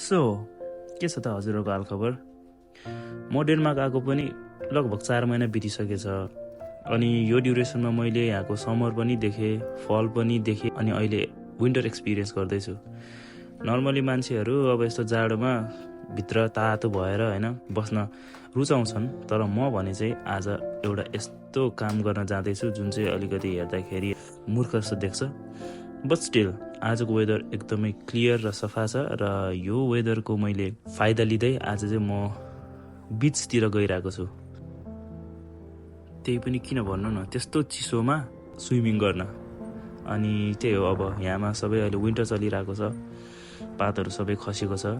So के छ त हजुरहरूको हालखबर? म डेनमार्क आएको पनि लगभग 4 महिना बितिसकेछ। अनि यो ड्युरेसनमा मैले यहाँको समर पनि देखेँ, फल पनि देखेँ, अनि अहिले विन्टर एक्सपिरियन्स गर्दैछु। नर्मली मान्छेहरू अब यस्तो जाडोमा भित्र तातो भएर हैन बस्न रुचाउँछन्, तर म भने चाहिँ आज एउटा यस्तो काम गर्न जाँदैछु जुन चाहिँ अलिकति हेर्दाखेरि मूर्ख जस्तो देख्छ। बट स्टिल आजको वेदर एकदमै क्लियर र सफा छ र यो वेदरको मैले फाइदा लिँदै आज चाहिँ म बिचतिर गइरहेको छु। त्यही पनि किन भन्नु न, त्यस्तो चिसोमा स्विमिङ गर्न। अनि त्यही हो, अब यहाँमा सबै अहिले विन्टर चलिरहेको छ, पातहरू सबै खसेको छ।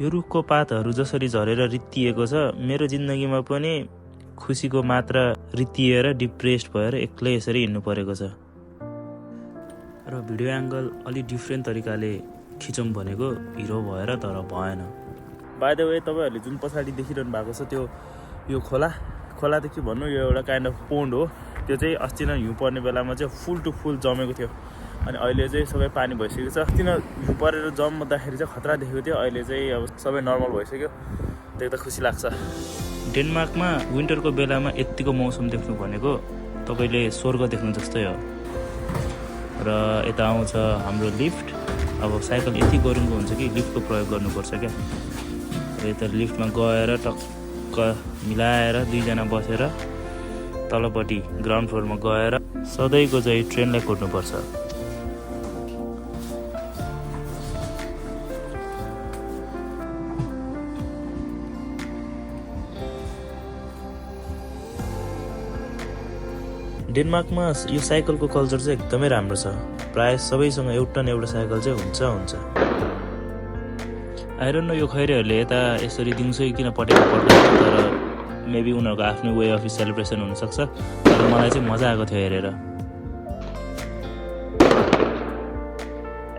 यो रुखको पातहरू जसरी झरेर रित्तिएको छ, मेरो जिन्दगीमा पनि खुसीको मात्रा रित्तिएर डिप्रेस्ड भएर एक्लै यसरी हिँड्नु परेको छ। र भिडियो एङ्गल अलि डिफ्रेन्ट तरिकाले खिचौँ भनेको हिरो भएर, तर भएन। बाइ द वे, तपाईँहरूले जुन पछाडि देखिरहनु भएको छ त्यो यो खोला त के भन्नु, यो एउटा काइन्ड अफ पोन्ड हो। त्यो चाहिँ अस्ति नै हिउँ पर्ने बेलामा चाहिँ फुल टु फुल जमेको थियो, अनि अहिले चाहिँ सबै पानी भइसकेको छ। अस्ति नै हिउँ परेर जम्दाखेरि चाहिँ खतरा देखेको थियो, अहिले चाहिँ अब सबै नर्मल भइसक्यो। देख्दा खुसी लाग्छ। डेनमार्कमा विन्टरको बेलामा यत्तिको मौसम देख्नु भनेको तपाईँले स्वर्ग देख्नु जस्तै हो। र यता आउँछ हाम्रो लिफ्ट। अब साइकल यति गरुङको हुन्छ कि लिफ्टको प्रयोग गर्नुपर्छ क्या। र यता लिफ्टमा गएर टक्क मिलाएर दुईजना बसेर तलपट्टि ग्राउन्ड फ्लोरमा गएर सधैँको चाहिँ ट्रेनलाई कुद्नुपर्छ। डेनमार्कमा यो साइकलको कल्चर चाहिँ एकदमै राम्रो छ। प्रायः सबैसँग एउटा न एउटा साइकल चाहिँ हुन्छ। आइरन न यो खैरेहरूले यता यसरी दिउँसै किन पटेको पर्दैन, तर मेबी उनीहरूको आफ्नो वे अफ सेलिब्रेसन हुनसक्छ। तर मलाई चाहिँ मजा आएको थियो हेरेर।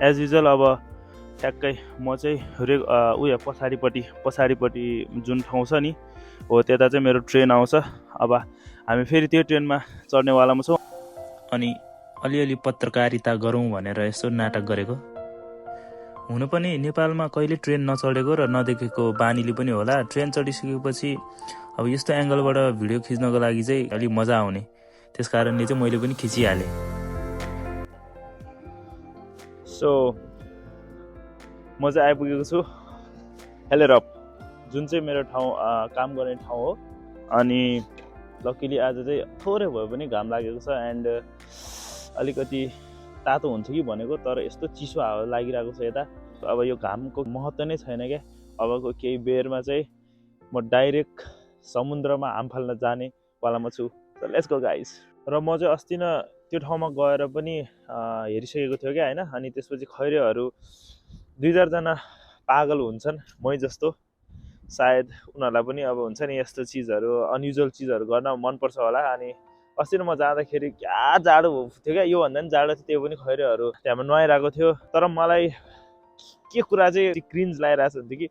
एज युजल अब ठ्याक्कै म चाहिँ उयो पछाडिपट्टि जुन ठाउँ छ नि हो, त्यता चाहिँ मेरो ट्रेन आउँछ। अब हामी फेरि त्यो ट्रेनमा चढ्नेवालामा छौँ। अनि अलिअलि पत्रकारिता गरौँ भनेर यसो नाटक गरेको। हुन पनि नेपालमा कहिले ट्रेन नचढेको र नदेखेको बानीले पनि होला, ट्रेन चढिसकेपछि अब यस्तो एङ्गलबाट भिडियो खिच्नको लागि चाहिँ अलिक मजा आउने, त्यस कारणले चाहिँ मैले पनि खिचिहालेँ। सो म चाहिँ आइपुगेको छु हेलेरप, जुन चाहिँ मेरो ठाउँ काम गर्ने ठाउँ हो। अनि लकिली आज चाहिँ थोरै भए पनि घाम लागेको छ, एन्ड अलिकति तातो हुन्छ कि भनेको, तर यस्तो चिसो हावा लागिरहेको छ यता। अब यो घामको महत्त्व नै छैन क्या। अबको केही बेरमा चाहिँ म डाइरेक्ट समुद्रमा हाम फाल्न जानेवालामा छु। Let's go guys. र म चाहिँ अस्ति नै त्यो ठाउँमा गएर पनि हेरिसकेको थियो क्या होइन। अनि त्यसपछि खैरेहरू 2-4जना पागल हुन्छन् मै जस्तो। सायद उनीहरूलाई पनि अब हुन्छ नि यस्तो चिजहरू, अनयुजुअल चिजहरू गर्न मनपर्छ होला। अनि अस्ति नै म जाँदाखेरि क्या जाडो थियो क्या, योभन्दा पनि जाडो थियो। त्यो पनि खैरेहरू त्यहाँमा नुहाइरहेको थियो। तर मलाई के कुरा चाहिँ क्रिन्ज लागिरहेको थियो कि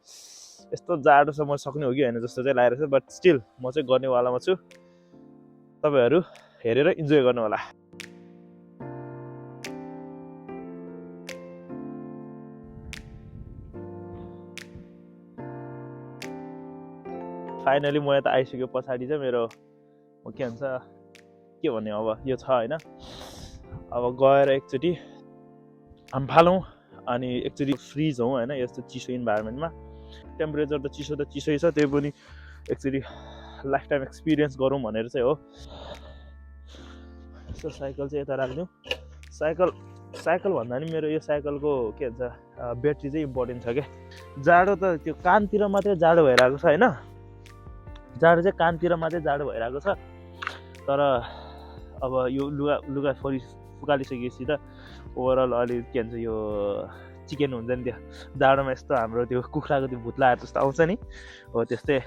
यस्तो जाडो छ, म सक्ने हो कि होइन जस्तो चाहिँ लागिरहेको छ। बट स्टिल म चाहिँ गर्नेवालामा छु। तपाईँहरू हेरेर इन्जोय गर्नु होला। फाइनली म यता आइसक्यो। पछाडि चाहिँ मेरो के भन्छ, के भन्ने अब यो छ होइन। अब गएर एकचोटि हाम फालौँ, अनि एकचोटि फ्रिज हौँ होइन यस्तो चिसो इन्भाइरोमेन्टमा। टेम्परेचर त चिसै छ, त्यही पनि एकचोटि लाइफ टाइम एक्सपिरियन्स गरौँ भनेर चाहिँ हो। सो साइकल चाहिँ यता राख्दिउँ। साइकल भन्दा नि मेरो यो साइकलको के भन्छ ब्याट्री चाहिँ इम्पोर्टेन्ट छ क्या। जाडो त त्यो कानतिर मात्रै जाडो भइरहेको छ होइन, जाडो चाहिँ कानतिर मात्रै जाडो भइरहेको छ। तर अब यो लुगा फुकालिसकेपछि त ओभरअल अलि के भन्छ यो चिकन हुन्छ नि, त्यो जाडोमा यस्तो हाम्रो त्यो कुखुराको त्यो भुत्लाहरू जस्तो आउँछ नि, हो त्यस्तै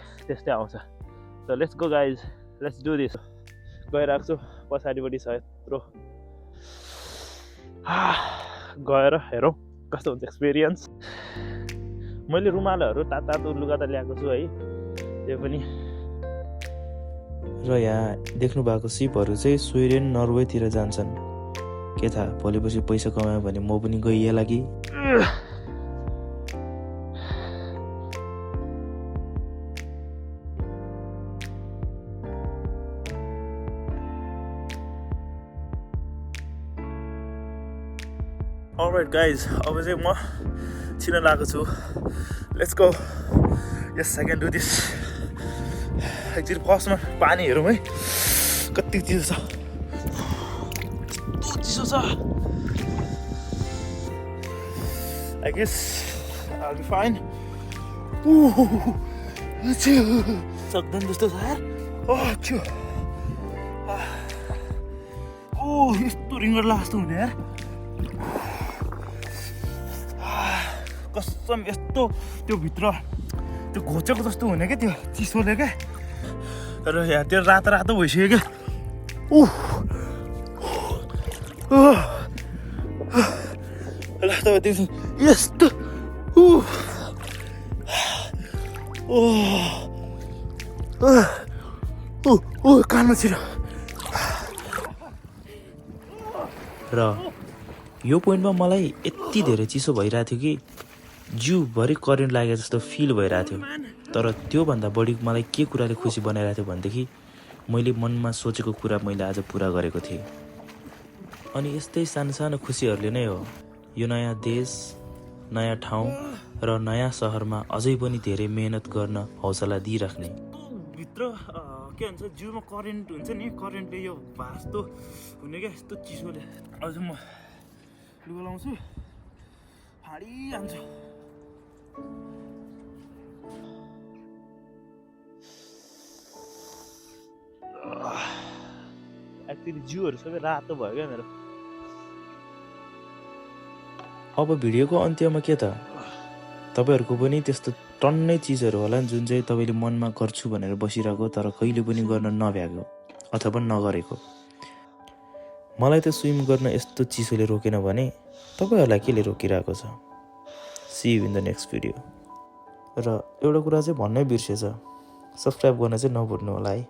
आउँछ। त let's go guys, let's do this. गइरहेको छु, पछाडिपट्टि छ यत्रो। गएर हेरौँ कस्तो हुन्छ एक्सपिरियन्स। मैले रुमालहरू तातो लुगा त ल्याएको छु है, त्यो पनि। र यहाँ देख्नु भएको सिपहरू चाहिँ स्विडेन नर्वेतिर जान्छन्। के थाहा, भोलिपछि पैसा कमायो भने म पनि गइएला कि। अलराइट गाइज, अब चाहिँ म छिन लागेको छु. Let's go. Yes, I can do this. एकचोटि फर्स्टमा पानी हेरौँ है, कति चिसो छ. कस्तो चिसो छ. I guess I'll be fine. सक्दैन जस्तो छ यार. यस्तो रिङ्गर जस्तो हुने यार. कसम यस्तो त्यो भित्र त्यो घोचेको जस्तो हुने क्या त्यो चिसोले क्या. तर यहाँ त्यो रातो रातो भइसक्यो क्या. ल तपाईँ देख्नु यस्तो. कानमा छिरो. र यो पोइन्टमा मलाई यति धेरै चिसो भइरहेको थियो कि जिउभरि करेन्ट लागे जस्तो फिल भइरहेको थियो. तर त्योभन्दा बढी मलाई के कुराले खुसी बनाइरहेको थियो भनेदेखि मैले मनमा सोचेको कुरा मैले आज पुरा गरेको थिएँ. अनि यस्तै सानो सानो खुसीहरूले नै हो यो नयाँ देश, नयाँ ठाउँ र नयाँ सहरमा अझै पनि धेरै मेहनत गर्न हौसला दिइराख्ने. भित्र के भन्छ जिउमा करेन्ट हुन्छ नि, करेन्टले यो भास्तो हुने क्या यस्तो चिसोले. अझ म लुगा लाउँछु, फाडिहाल्छु. एक्चुअली जिउहरू सबै रातो भयो क्या मेरो. अब भिडियोको अन्त्यमा के त, तपाईँहरूको पनि त्यस्तो टन्नै चिजहरू होला जुन चाहिँ तपाईँले मनमा गर्छु भनेर बसिरहेको तर कहिले पनि गर्न नभ्याएको अथवा नगरेको. मलाई त स्विम गर्न यस्तो चिसोले रोकेन भने तपाईँहरूलाई केले रोकिरहेको छ. See you in the next video. र एउटा कुरा चाहिँ भन्नै बिर्सेछ, सब्सक्राइब गर्न चाहिँ नभुल्नु होला है.